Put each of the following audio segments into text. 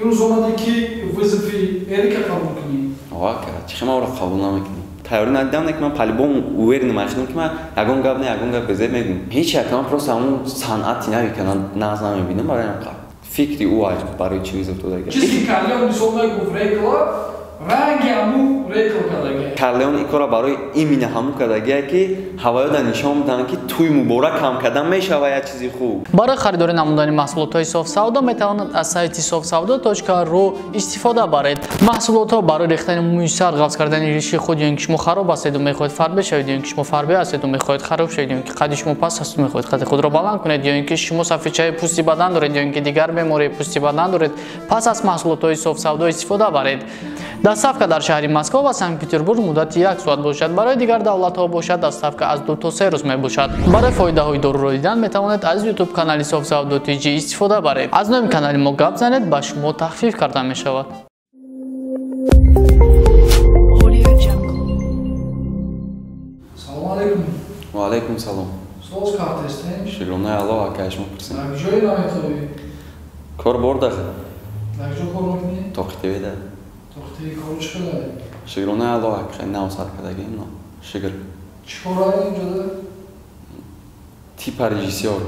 امروز اومدی که وظیفه اریکا قبول کنی. آقا چی خیلی ما رو قبول نمیکنی. تیاری ندیدم که من پلیبون اویرن ماشینم که من یگان گپ نه یگان گپ بزرگ میگم. هیچ یکم پروسه همون صنعتی نمیکنن ناز نمیبینم برای اینکه فکری اوای برای چیزی تو دیگه. چیزی که الان میسومه گفریکلا رنگی همون ریکل کردگی. کارلیون این کارا برای ایمینه همون کردگیه که هوای دانشام میدن که توی مبارک هم کردن میشه و یه چیزی خوب. برای خریداری نمودن محصولات صاف سودا میتوانید از سایت sofsavdo.ru استفاده برید. محصولات برای ریختن موی سر قبض کردن ریشه خود یا اینکه شما خراب هستید و میخواهید فرد بشوید یا اینکه شما فربه هستید و میخواهید خراب شوید یا اینکه قد شما پس هست و میخواهید قد خود را بلند کنید یا اینکه شما سفیچای پوستی بدن دارید یا اینکه دیگر بیماری پوستی بدن دارید پس از محصولات صاف سودا استفاده برید. دستافکا در شهر مسکو و سنت پترزبورگ مدت 1 ساعت باشد. برای دیگر دولت‌ها باشد دستافکا از 2 تا 3 روز می باشد. برای فایده‌های دارو را دیدن میتوانید از یوتیوب کانال sofsavdo.tg استفاده برید. از نام کانال ما گپ زنید به شما تخفیف کرده می شود. سلام علیکم. و علیکم سلام. سوز کارت هستین؟ شکرانه الله کاش می‌پرسیم. نگجوی نمی‌تونی. کار برده. نگجو کار می‌کنی؟ توقیته ده. توقیته کارش کردی؟ شکرانه الله خیلی نوسر کردگی نه. شکر. چی کاری اینجا ده؟ تیپ رژیسور.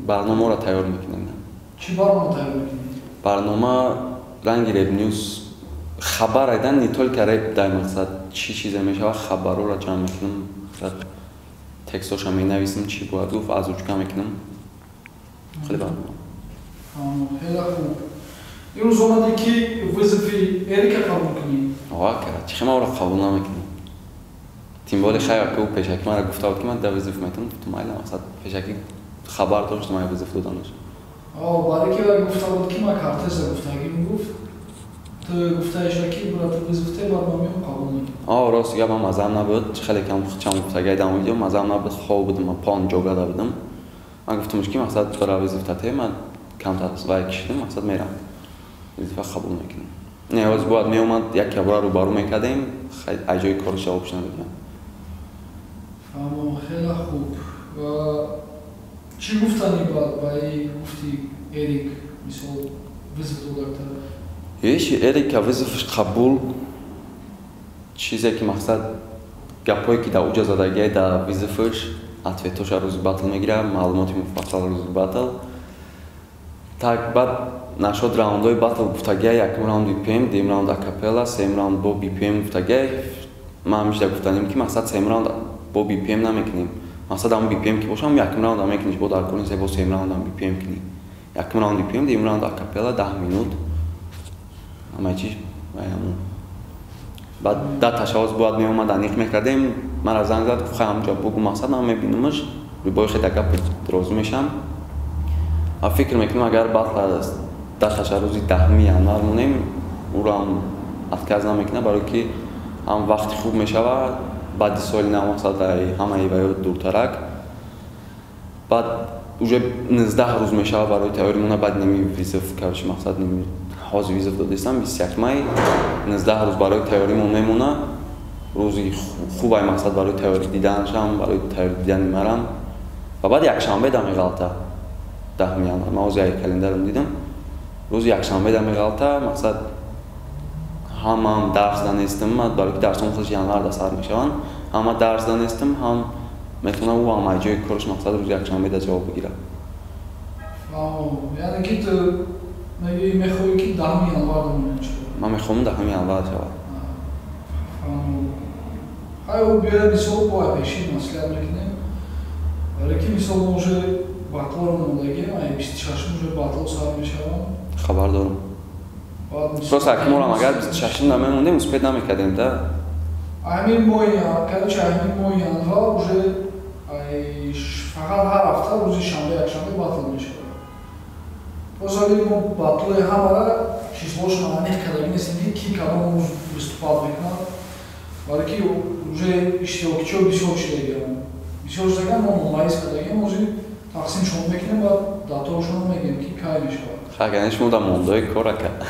برنامه را تیار میکنیم. چی برنامه تیار میکنی؟ برنامه رنگ ریب نیوز خبر ایدن نیتول که ریب در مقصد چی چیزه میشه و خبر رو را جمع میکنم. تکستوش هم مینویسم چی باید گفت از اوچکا میکنم. خیلی برنامه. خیلی خوب. امروز اومدی که وظیفه اریکا قبول کنی. آقا چی خیلی ما رو قبول نمیکنی. تیمبال خیلی که او پیشکی من را گفته بود که من در وظیفه میتونم تو مایل مقصد پیشکی خبر داشتم من وظیفه دادنش. برای که گفته بود که من کارتش گفتگی میگفت تو گفتهش که برات وظیفه برنامه قبول نکنی. راست یا من مزام نبود خیلی کم چم گفتگی دام ویدیو مزام نبود خواب بودم من پان جوگا دادم. من گفتمش که مقصد برای وظیفه من کم تا وای کشیدم مقصد میرم. وظیفه قبول نکنم. نه از بعد می اومد یک کبرا رو بارو میکردیم خیلی اجای کارش جوابش ندادم. خیلی خوب. و چی گفتنی برای گفتی اریک مثال وظیفه دکتر؟ هیچ اریک که وظیفش قبول چیزی که مقصد گپایی که در اوجا زدگی در وظیفش اتویتوش روز باتل میگیره معلوماتی مفصل روز باتل так بعد نشد راوندهای باتل گفتگی یکم راوند بی پی ام دیم راوند اکاپلا سیم راوند با بی پی ام گفتگی ما همیشه گفتنیم که مقصد سیم راوند با بی پی ام نمیکنیم مقصد هم بی پی ام که باشم یکم راوند هم میکنیم با در کلین با سیم راوند هم بی پی ام کنیم یکم راوند بی پی ام دیم راوند اکاپلا 10 مینوت همه چیز بعد در تشاوز باید می اومد انیق میکردیم من از زنگ زد خواهم همونجا بگو مقصد من میبینمش روی بای خیلی گپ دراز میشم فکر میکنم اگر بعد در تشاوزی 10 ینوار مونیم او را هم اتکاز نمیکنه برای که هم وقتی خوب میشه و بعد سال نمقصد همه ایوه دورترک بعد اوجه 19 روز میشه برای تیاری مونه بعد نمی ویزف کارش مقصد نمی حاضر ویزف دادستم 21 مای 19 روز برای تیاری مون میمونه روزی خوبه مقصد برای تیاری دیدنشم برای تیاری دیدن میرم و بعد یک شنبه دمی غلطه 10 ینوار من از یک کلندرم دیدم روز یک شنبه دمی غلطه مقصد هم درس دانستم برای که درسم خودش ینوار سر میشون هم درس دانستم هم میتونم او هم اجای کارش مقصد روز یک شنبه در جواب بگیرم یعنی که تو میخوایی که 10 ینوار دمونه شد من میخوام 10 ینوار شود او بیاره مثال باید پیشی مسئله میکنیم برای که مثال موجه بطل رو مولگیم ای 26 موجه بطل سر میشون خبر دارم پس اکمول هم اگر 26 نمیمونده مسپید نمیکردیم ده همین ماهی که همین ماهی ها موجه فقط هر هفته روزی شنبه یک شنبه بطل میشه پس اگر ما بطل همه را چیزهاش نمانیخ کردگی نیستیم که کی کدام روز выступал میکنن برای که уже اشتراکچی ها بسیار شدگیرن بسیار شدگیرن ما ممایز کردگیم موزی تقسیم شما میکنیم و داتاشون رو میگیم که کاری میشود خیلی شما در موندای کار کرد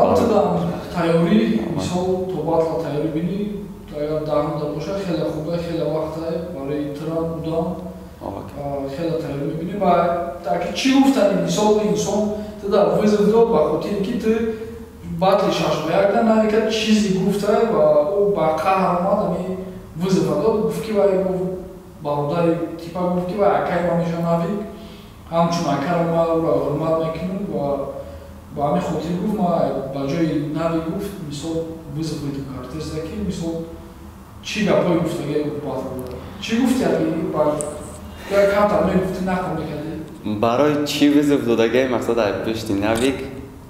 البته در تیاری مثال تو بطل تیاری بینی اگر درمونده باشه خیلی خوبه خیلی وقته برای تران بودن خیلی تیاری میبینی و تاکه چی گفتنی مثال به انسان Ты да, вызов дал ба хотири ки ты батли шашбаякда навика чизи гуфта ва о ба қаҳр омад ами вызов дод гуфт ки вай бародари типа гуфт ки вай акай ма меша навик ҳамчун акаро ма ура ҳурмат мекунам ва ба ами хотир гуфт ма ба ҷои нави гуфт мисол вызов бедум картеста ки мисол чӣ гапҳои гуфтаги батл буд чӣ гуфти аби ба як камтар мегуфти нақл мекарди барои чӣ вызов додагаи мақсад ай пешти навик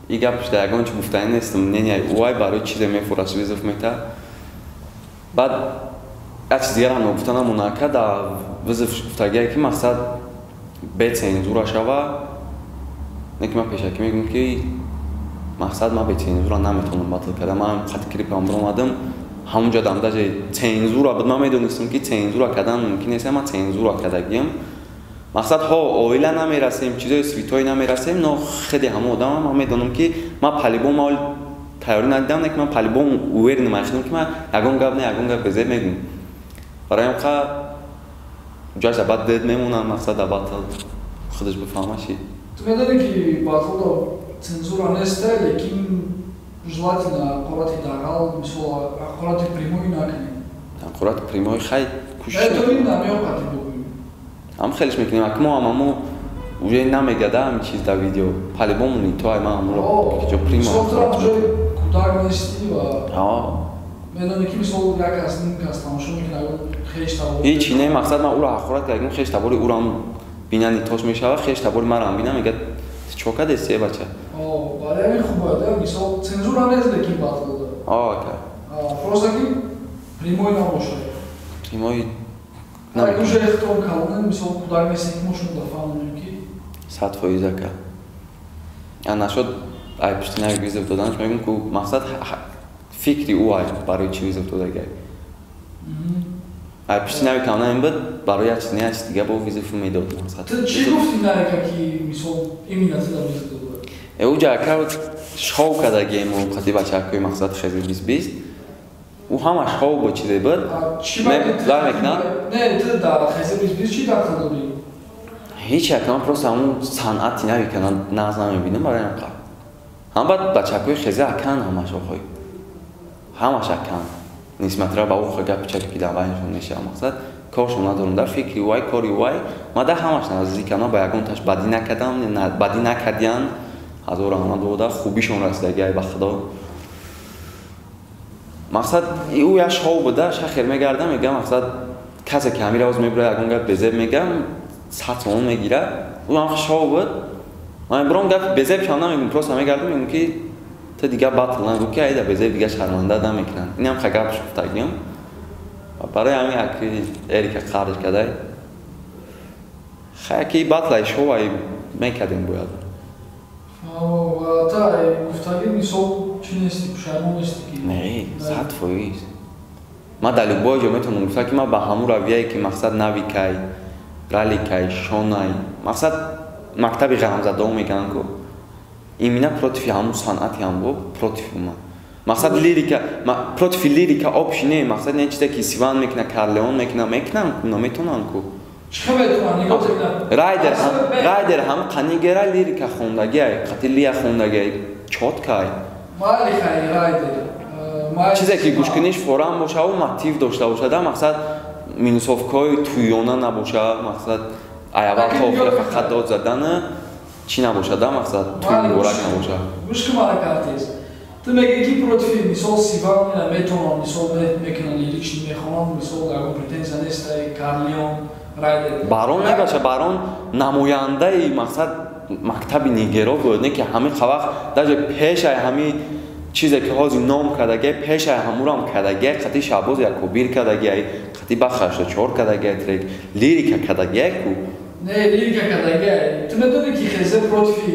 и гапшда ягон чӣ гуфтани нестам мнения уай барои чизе мефураш вызов мета баъд як чиз дигар ҳам гуфтанам унака да вызов гуфтагие ки мақсад бецензура шава неки ман пешакӣ мегӯям ки мақсад ман бецензура наметавонам батл карда ман хати клипам биромадам ҳамунҷа дам даже цензура буд ман медонистам ки цензура кардан мумкин нест ман цензура кардагиам мақсад ҳо оила намерасем чизои свитои намерасем но хеле ҳама одам ман медонам ки ман палибон мал тайёрӣ надидам не ки ман палибон уверен намешидам ки ман ягон гап не ягон гап безеб мегӯям бароям ха ҷойса баъд дед мемонам мақсад да батл худаш бифаҳма чӣ ту медонӣ ки батлдо цензура неста лекин желательно аққороти дағал мисол аққороти прямой накунем аққороти прямой хай кӯшиш намеоқати богӯем ам хелиш мекунем акмо амамо уже намегада ҳами чиз да видео палибомуни то ай ман амуро ҷо прямо ҷои кӯдак нести ва медонӣ ки мисол як аз ним кас тамошо мекунад хеш табори ҳеҷ не мақсад ман уро аққорат кардагим хеш табори урам бинани тош мешава хеш табори марам бина мегӯяд чока дести бача барои ҳамин хуб бояд мисол цензура нест лекин батл ока просто ки прямой набошад прямой як уже эхтиром калонен мисол кӯдак нестем ки мо шумо да фаҳмонем ки 100% ака а нашод ай пишти нави визов доданаш мегӯям ки мақсад фикри ӯ ай барои чӣ визов додагай ай пишти нави калонен буд барои як чиз не як чиз дига бо визов медод мақсад ту чӣ гуфти навика ки мисол имина ту да визов додад ӯ ҷака шоу кардагием ӯ хати бачакои мақсад хези 2020 ӯ ҳамаш шоу бо чизе буд дар мекунад не ту дар хези 2020 чӣ дахл дорӣ ҳеҷ як ман просто ҳамун санъати нави кана нағз намебинам барои ҳам қабл ҳам баъд бачакои хези акан ҳамаш охой ҳамаш акан нисбатра ба ӯ гапчаке ки дар байнашон мешава мақсад коршон надорам дар фикри вай кори вай ман дар ҳамаш наздикана ба ягонташ бадӣ накардам бадӣ накардиян ҳазору ҳамад вода хубишон расидагиай ба худо мақсад ӯ як шоу буда шахер мегардам мегӯям мақсад касе ки ҳамира оз мебура ягон гап безеб мегӯям 100 сомон мегира ӯ ҳам шоу буд ман биром гап безеб шам намегӯям просто мегардам мегӯям ки ту дига батл нагӯ ки айда безеб дига шарманда намекунанд инам ха гапш гуфтагиам барои ҳамин аки эрика қарҷ кадай хаяки батлай шоу ай мекардем бояд та гуфтаги мисол чӣ нести пушаймон нести ки не 100%. Ман дар любой ҷо метавонам гуфта ки ман ба ҳамун равияе ки мақсад навикай раликай шонай мақсад мактаби ғамзадо мегӯянд ку имина против ҳамун санъати ҳамбо против ман мақсад лирика против лирика обши не мақсад не чизе ки сиван мекуна карлеон мекуна мекунам ку наметавонам ку райдер ҳам қанигера лирика хондагиай қатилия хондагиай чоткай чизе ки гӯшкуниш форам бошаву мотив дошта бошада мақсад минусовкои туёна набоша мақсад айаввал то охира фақат дод задана чӣ набошада мақсад туи муборак набоша ту мегӯӣ ки против мисол сиван метавонам мисол мекунам лирични мехонам мисол ягон претензия неста карлион барон мебаша барон намояндаи мақсад мактаби нигеро буд не ки ҳамин хавақт даже пешай ҳамин чизе ки ҳозир ном кардагиай пешай ҳамурам кардагиай қати шабоз якобир кардагиай қати ба 84 кардагиай трек лирика кардагиай ку не лирика кардагиай ту медонӣ ки хезе против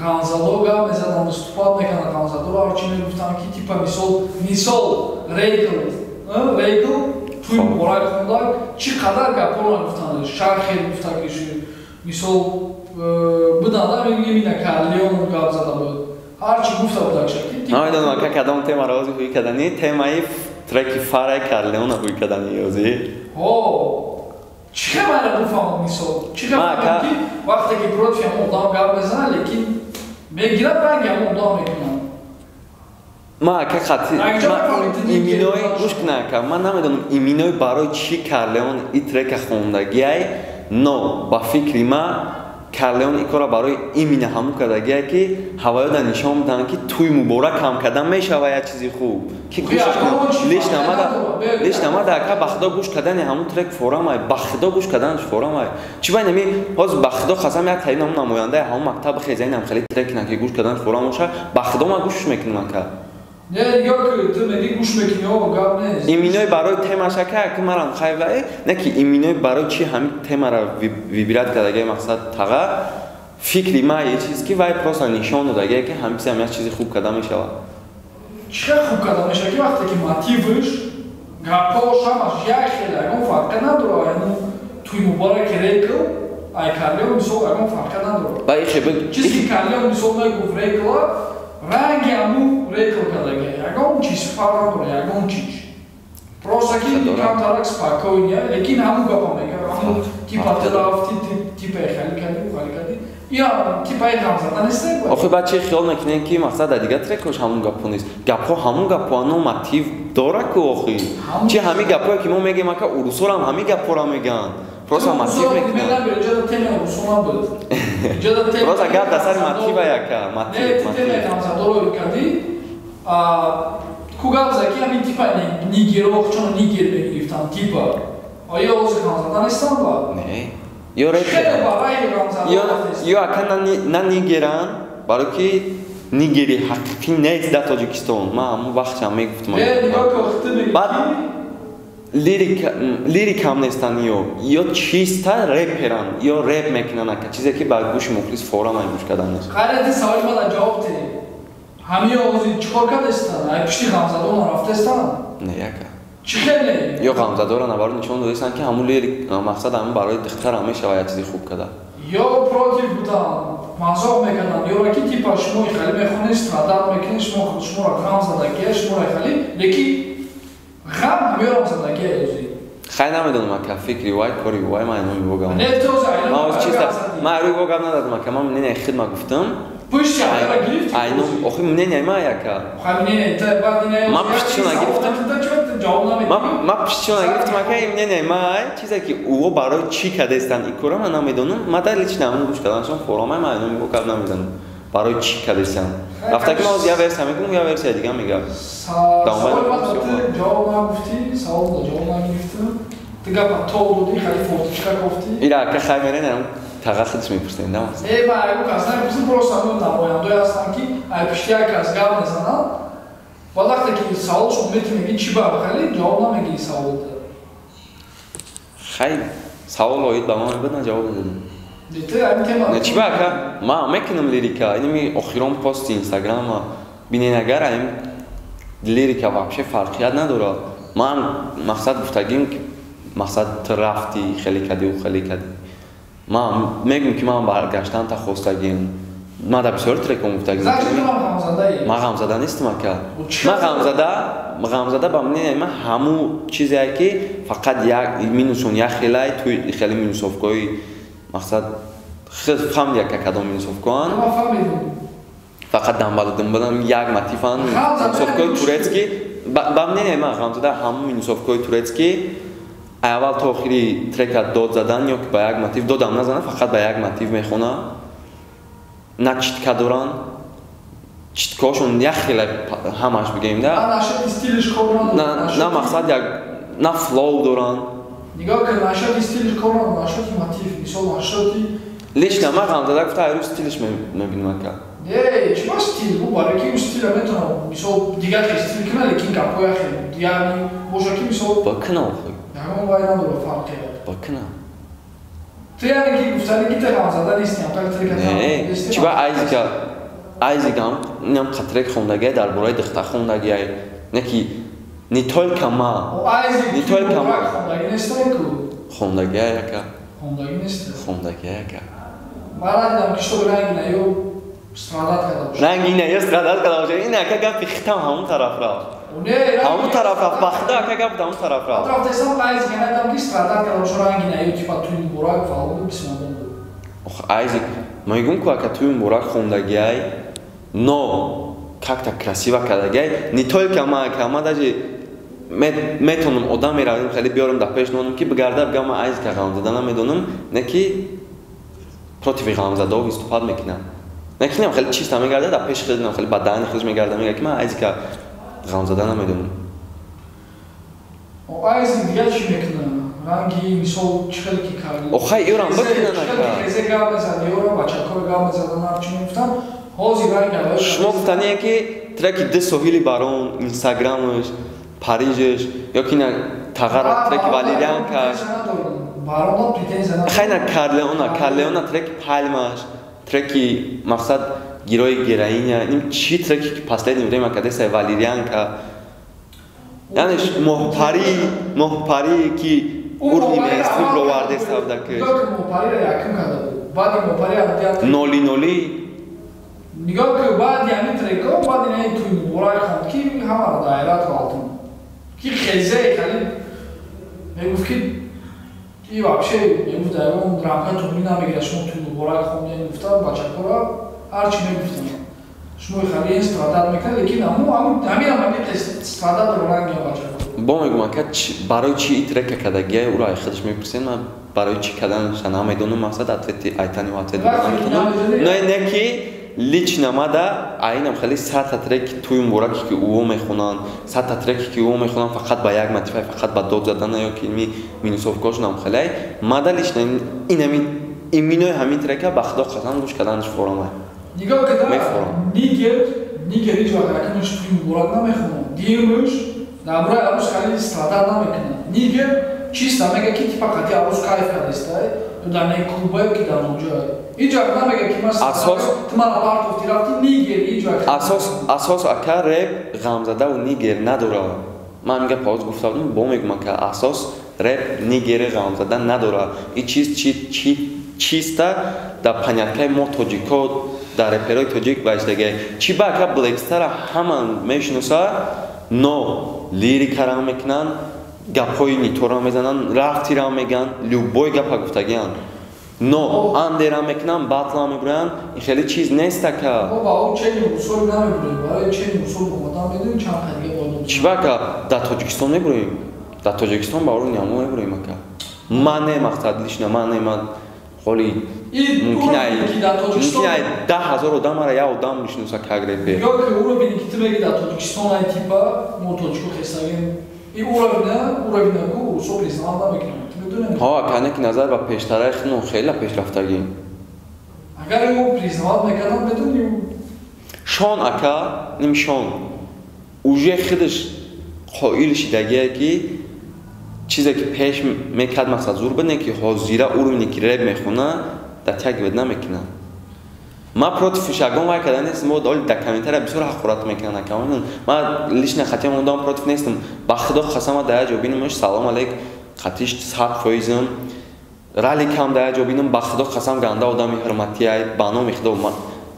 ғамзадо гап мезадам выступат мекана ғамзадоро ҳарчи мегуфтам ки типа мисол рейгл туи муборак хондак чӣ қадар гапҳоро гуфтанд шархе гуфта ки мисол буданда мегӯимина карлион гап зада буд ҳарчи гуфта будакша намедонам ака кадом темаро ҳозир ҳӯй кардани темаи треки фараи карлеона ҳӯй кардани ҳозир чӣ хабара гуфтам мисол чӣ хабара ки вақте ки против ҳам одам гап мезанад лекин мегирам ранги ҳамон дом мекунам. Ма ака қатӣ иминой гӯш кунед ака, ман намедонам иминой барои чӣ Карлеон и трека хондагиай, но ба фикри ман Карлеон и кора барои имина ҳамун кардагиай ки ҳаваёда нишон медиҳанд ки тӯи муборак ҳам кардан мешава як чизи хуб ки гӯшаш кунад. леш намада ака ба худо гӯш кардани ҳамун трек форамай, ба худо гӯш карданаш форамай. Чӣ бай нами ҳозир ба худо хасам як таин ҳамун намояндаи ҳамун мактаб хезаин ҳам хеле трек кунад ки гӯш карданаш форам боша, ба худо ман гӯшш мекунам ака. Не, ёк ту меги гӯш мекунӣ, о гап нест. Иминой барои темаш ака ки марам хайвае, не ки иминой барои чӣ ҳамин темаро вибрат кардагиай мақсад тага фикри ма е чиз ки вай просто нишон додагиай ки ҳамиси ҳам як чизи хуб карда мешава. Чӣ хуб карда мешава ки вақте ки мотивиш гапош ҳамаш як хел ягон фарқа надорад, яъни тӯи мубораки рекл ай Карлеон мисол ягон фарқа надорад. Чизи ки Карлеон мисол мегуфт рекла ранги ҳамун рекл кардагиай, ягон чиз фарқ надорад, ягон чиз. Просто ки камтарак спокойния, лекин ҳамун гапа мегӯяд, ҳамун типа терафти, типа хали кади. Я типа гап зада нестек. Охи бачи хиёл мекунем ки мақсад дига трекош ҳамун гапо нест. Гапҳо ҳамун гапҳо но мотив дора ку охи. Чи ҳамин гапҳое ки мо мегем ака урусора ҳам ҳамин гапҳоро меган. Просто мотив мекунем. Просто гап дасар мотива яка, мотив. Ку гап заки ҳамин типа нигерох чон нигер мегирифтан типа. Оё ҳозир ҳам зада нестан ба? Не. Ё ака на нигеран, барои ки нигери ҳақиқӣ нест дар Тоҷикистон. Ман ҳамун вақтшам мегуфтам. Баъд лирик ҳам нестан ё чиста рэперан, ё рэп мекунан ака, чизе ки ба гӯши мухлис фора ман гӯш кардан аст. Хайрати саволи ман ҷавоб дед. Ҳамин ҳозир чикор кардестан? Ай пишти ғамзадона рафтестан? Не ака. Чӣ хеле? Ё ғамзадора навару нишон додестан ки ҳамун лирик мақсад ҳамун барои духтар ҳам мешава як чизи хуб карда. Ё против будан, мазоқ мекардан, ёра ки типа шумо хеле мехонед, страдат мекунед, шуморо ғам задагия, шуморо хеле, лекин ғам ҳамёрам задагия ҳозир. Хай намедонам ака фикри вай, кори вай ман инҳо мивогам. Не то зайно. Ман рӯи вогам нададам ака, ман мнение хидма гуфтам. Пусть ара гирифт. Айно, охи мнение ма яка. Охи мнение та бадине. Ман пиштиона гирифтам. Ман пиштиона гирифтам ака мнение ма, чизе ки ӯ барои чӣ кардестан и кора ман намедонам. Ман дар лична ҳамун гӯш карданашон форамай ман инҳо мивогам намедонам. Барои чӣ кардестан. Рафта ки ман ҳозир я версия мегӯям, я версия дига мегӯям. Ҷавоб нагуфтӣ, савол ҷавоб нагирифтӣ. Дига ба то доди хали фоточка гуфтӣ. Ира ака хай меренам. Тага худш мепурсем, да? Ба ягон кас намепурсем, просто ҳамон намояндое ҳастанд ки ай пишти як кас гап мезанад. Ва вақте ки саволшон метӣ мегӣ чӣ ба хали ҷавоб намегирӣ саволда. Хай савол оид ба ман мебуд, на ҷавоб дадам. Дите ҳамин тема. Не чӣ ба ака? Ман мекунам лирика, инми охирон пости Инстаграма бинен агар ҳамин лирика вообще фарқият надорад. Ман мақсад гуфтагим ки мақсад ту рафти хеле кадию хеле кади. Ман мегӯям ки ман баргаштан та хостагим. Ман дар бисёр трекон гуфтагим. Ман ғамзада нестам ака. Ман ғамзада ба мнение ман ҳамун чизе ки фақат як минусон як хелай туи хеле минусовкои мақсад фаҳмид яка кадом минусовкоан. Фақат дамбалудам як мотиван минусовкои турецки. Ба мнение ман ғамзада ҳамун минусовкои турецки аввал то охири трека дод задан ё ки ба як мотив додам назанад, фақат ба як мотив мехонад. На читка доран. Читкашон як хеле ҳамаш бигем да. Нашати стилиш кор надорад. На мақсад як на флоу доран. Нигоҳ кун нашати стилиш кор надорад, нашати мотив, мисол нашати. Лично ман ғамзада гуфта ай рӯ стилиш мебинам ака. Чӣ ба стил? Бу барои ки стил метавонам мисол дигар стил кунам, лекин гапҳоя хеле. Яъни боша ки мисол бакунам охи. ягон вай надорад фарқият. Бакунам. Ту яъне ки гуфтади ки та ғамзада нестӣ, ҳам так трек не. Чӣ ба айзигам инам қатрек хондагиай дар бораи духта хондагиай. Не ки не только ма. Не только ма. Хондаги нестай ку. Хондагиай ака. Хондаги нестай. Хондагиай ака. Ман дидам ки што ранги наё страдат карда боша. Ранги наё страдат карда боша. Ин ака гапи хитам ҳамун тараф рафт. ҳамун тараф рафт. Ба худо ака гап ҳамун тараф рафт. Рафтесам айзик надам ки страдат карда боша ранги наё типа туи муборак фаъол бисмадон буд. Ох айзик мегӯям ку ака туи муборак хондагиай но как-то красиво кардагай, не только ма даже метонум одам меравим хеле биёрам дар пеш нонум ки бигарда бигам ман айз ка ғамзада намедонам, не ки против ғамзадо виступад мекунам. Не ки нем хеле чиста мегарда дар пеш хеле хеле бадани худш мегарда мега ки ман айз ка ғамзада намедонам. Айз дигар чӣ мекунам? Ранги мисол чӣ хеле ки карди? Охай иёрам бикунан ака. Хезе гап мезад, иёрам бачакор гап мезадан ҳарчӣ мегуфтам. Ҳозир ранг гап. Шумо гуфтане ки треки ди соҳили барон, Инстаграмаш, Парижеш, ёки на тағара треки Валерьянкаш. Барона претензия надорам. Хайна Карлеона треки Пальмаш, треки мақсад герои героиня. Ин чӣ треки ки последнее время кадеса Валерьянка. Яъне моҳпари ки урди мейнстрим ро варде савда ки. Моҳпариро якум карда буд. Баъди моҳпари адият. Ноли. Нигоҳ ки баъди ҳамин трекҳо, баъди ин туи муборак хонд ки ҳамаро дар ҳайрат қалтам. Ки хезе халин мегуфт ки и вообще мегуфт ягон рамка туми намегирад шумо туи муборак хонд мегуфтам бачакора ҳарчӣ мегуфтам. Шумо халин страдат мекунад, лекин ҳамин страдат ро ранги бачакора. Бо мегӯям ка барои чӣ ин трека кардагия уро ай худаш мепурсед, ман барои чӣ карданаш намедонам, мақсад ответи айтани ответ намекунам. Но не ки лично мада айнам хеле сата треки туи мубораки ки ӯ мехонанд, сата треки ки ӯ мехонанд фақат ба як мотивай, фақат ба дод задана ёки минусовкошнам хеле мада лично ин минои ҳамин трека ба худо қасам гӯш карданаш форамай. Нигоҳ кида нигер ҳеҷ вақт якумаш туи муборак намехонанд. Диюмуш наброи арӯз хали страдат намекунад. Нигер чиста мега ки фақат арӯз кайф кардестай, ё дар не клуба ё ки дар онҷо. Ҳеҷ вақт намега ки ман туман апартофти рафти Нигер ҳеҷ вақт. Асос ака рэп ғамзадаву Нигер надорад. Ман мега пауз гуфтам, бо мегӯям ка асос рэп Нигери ғамзада надорад. Ин чиз чиста дар паняткаи мо тоҷико дар рэперои тоҷик баштагай. Чи ба ака Блэкстара ҳаман мешиносад, но лирикара мекунанд, гапҳои нитора мезананд, рафтира меган, любой гапа гуфтагианд. Но андера мекунанд, батла мебуранд, ин хеле чиз нест ака. Мо ба ӯ чени усул намебурем, барои чени усул омода медоим чанд қадига боид. Чи ба ака дар Тоҷикистон мебурем? Дар Тоҷикистон ба ӯ нямо мебурем ака. Ман не мақсад лично ман не ман холи мумкин ай 10,000 одамара як одам мешиноса как репер. Ё ки ӯро бини ки ту меги дар Тоҷикистон ай типа мо тоҷико хесагем. И уровня ку усул признавам намекунам. ҳо кане ки назар ба пештараи худмон хеле пешрафтагим. Агар ӯ признават мекардам медонӣ Шон ака, ним Шон уже худаш қоил шидагие ки чизе ки пеш мекард мақсад зур бине ки ҳозира уровни ки рэп мехона дар як вед намекунам. Ма против шагон вай карда нестам, мо доли дар комментария бисёр ҳақорат мекунанд ака. Ма лично хатиам ондам против нестам. Ба худо қасам дар як ҷо бинамаш салом алейк хатиш 100%. Рали кам дар як ҷо бинам ба худо қасам ганда одами ҳурмати ай ба номи худо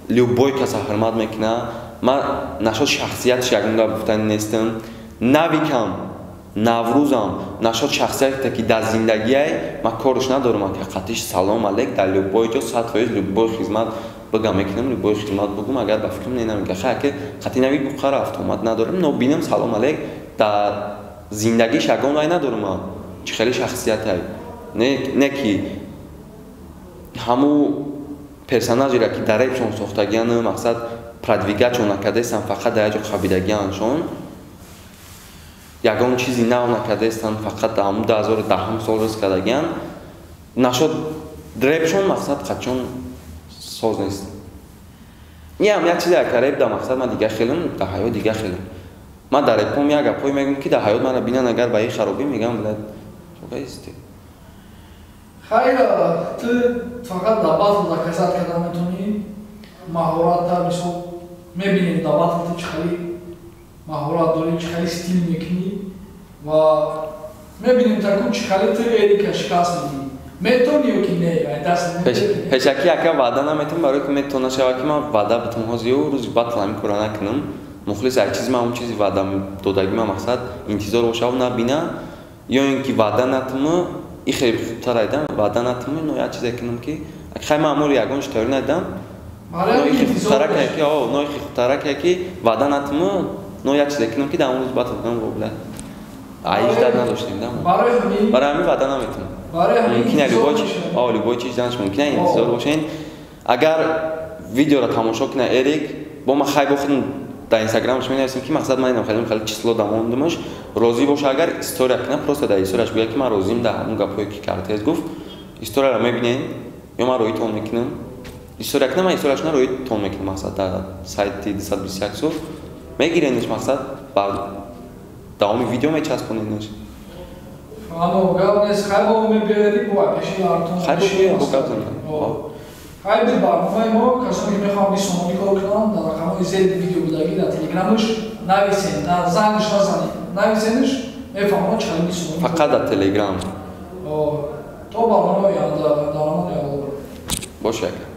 любой каса ҳурмат мекунад. Ма нашод шахсиятш ягон гап гуфтани нестам. Навикам Наврӯзам нашод шахсияте ки дар зиндагиай ма корш надорам ака хатиш салом алейк дар любой ҷо 100% любой хизмат бигам мекунам, любой хизмат бигум агар ба фикрам ненамега хай хати нави буқара автомат надорам, но бинам салом алейк дар зиндагӣ шагон вай надорам. Чӣ хеле шахсиятай не ки ҳаму персонажеро ки дар репшон сохтагиан мақсад продвигачон накардестан фақат дар як ҷо хабидагианшон ягон чизи нав накардестан фақат дар ҳамун 2010 сол рӯз кардагиан нашод репшон мақсад қачон соз нест. Ям як чизе ака реп дар мақсад ма дига хелам дар ҳаёт дига хелам. Ма дар репом як гапҳое мегӯям ки дар ҳаёт мара бинан агар ба ин харобӣ мегам билад шугаисти. Хайр ту фақат дар батл дар казат кардан метонӣ маҳората мисол мебинем дар батл ту чӣ хеле маҳорат дорӣ, чӣ хеле стил мекунӣ ва мебинем таку чӣ хеле ту эрика шикаст медиҳӣ. Метонӣ ё ки не? Пешакӣ ака ваъда наметонам барои ки метавона шава ки ман ваъда битам ҳозир рӯзи батл ҳамин кора накунам. Мухлис як чиз ман он чизи ваъда додагима мақсад интизор бошав набина ё ин ки ваъда натама ин хеле хубтар айдам ваъда натама, но як чизе кунам ки хай маъмули ягон штори найдам ноихи хутараке ки ноихи хутараке ки ваъда натму но як чизе кинам ки дар он рӯз батл кунам вобла аиш дар надоштем да барои ҳамин ваъда наметунам мумкина любой чиз ҷанш мумкина интизор бошен агар видеоро тамошо кина эрик бо ма хай бохудам дар инстаграмаш менависем ки мақсад ман инам хеле число дамондамаш розӣ боша агар история кина просто дар историаш гӯя ки ман розиам дар ҳамун гапҳое ки картез гуфт историяро мебинем ё ман роитон мекунам история кина ман историяшона роитон мекунам мақсад дар сайти 221 суф мегиренеш мақсад бар давоми видео мечаспоненеш Ano, gap neст, хай бо мебиёри бо акаши артон. Хай бо биё бо гап занем. Хай бир барномаи мо касоне ки мехоҳам бисомонӣ кор кунанд дар рақамҳои зери видеобудагӣ дар телеграмаш нависен, дар зангаш назанед, нависенеш мефаҳмон чӣ бисомонӣ. Фақат дар телеграм. То барномаи дар рамони аввал. Бош яка.